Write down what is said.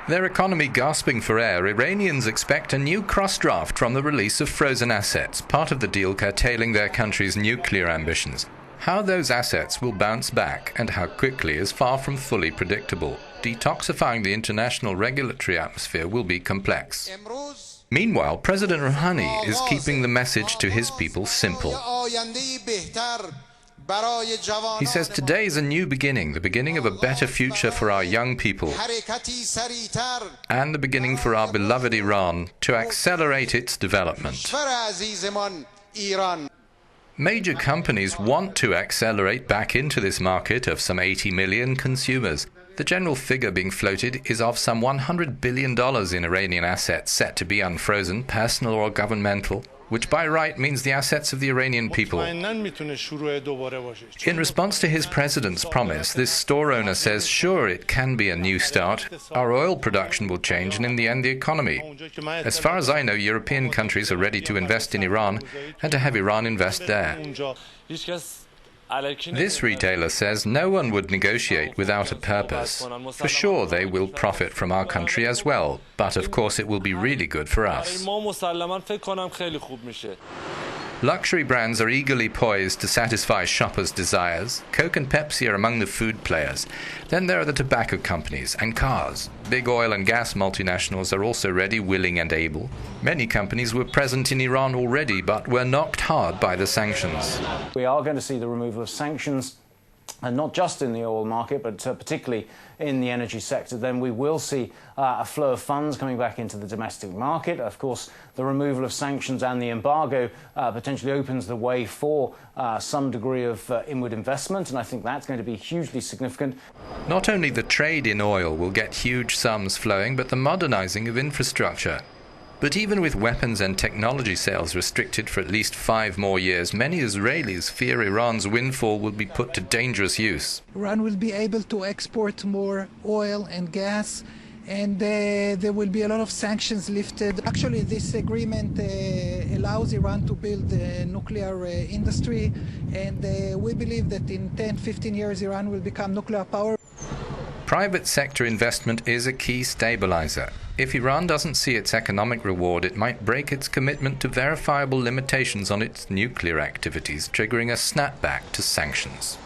Their economy gasping for air, Iranians expect a new crossdraft from the release of frozen assets, part of the deal curtailing their country's nuclear ambitions. How those assets will bounce back and how quickly is far from fully predictable. Detoxifying the international regulatory atmosphere will be complex. Meanwhile, President Rouhani is keeping the message to his people simple. He says today is a new beginning, the beginning of a better future for our young people, and the beginning for our beloved Iran to accelerate its development. Major companies want to accelerate back into this market of some 80 million consumers. The general figure being floated is of some $100 billion in Iranian assets set to be unfrozen, personal or governmental, which by right means the assets of the Iranian people. In response to his president's promise, this store owner says, sure, it can be a new start. Our oil production will change and in the end the economy. As far as I know, European countries are ready to invest in Iran and to have Iran invest there. This retailer says no one would negotiate without a purpose. For sure they will profit from our country as well, but of course it will be really good for us. Luxury brands are eagerly poised to satisfy shoppers' desires. Coke and Pepsi are among the food players. Then there are the tobacco companies and cars. Big oil and gas multinationals are also ready, willing and able. Many companies were present in Iran already, but were knocked hard by the sanctions. We are going to see the removal of sanctions, and not just in the oil market, but particularly in the energy sector. Then we will see a flow of funds coming back into the domestic market. Of course, the removal of sanctions and the embargo potentially opens the way for some degree of inward investment, and I think that's going to be hugely significant. Not only the trade in oil will get huge sums flowing, but the modernizing of infrastructure. But even with weapons and technology sales restricted for at least 5 more years, many Israelis fear Iran's windfall will be put to dangerous use. Iran will be able to export more oil and gas, and there will be a lot of sanctions lifted. Actually, this agreement allows Iran to build a nuclear industry, and we believe that in 10-15 years Iran will become nuclear power. Private sector investment is a key stabilizer. If Iran doesn't see its economic reward, it might break its commitment to verifiable limitations on its nuclear activities, triggering a snapback to sanctions.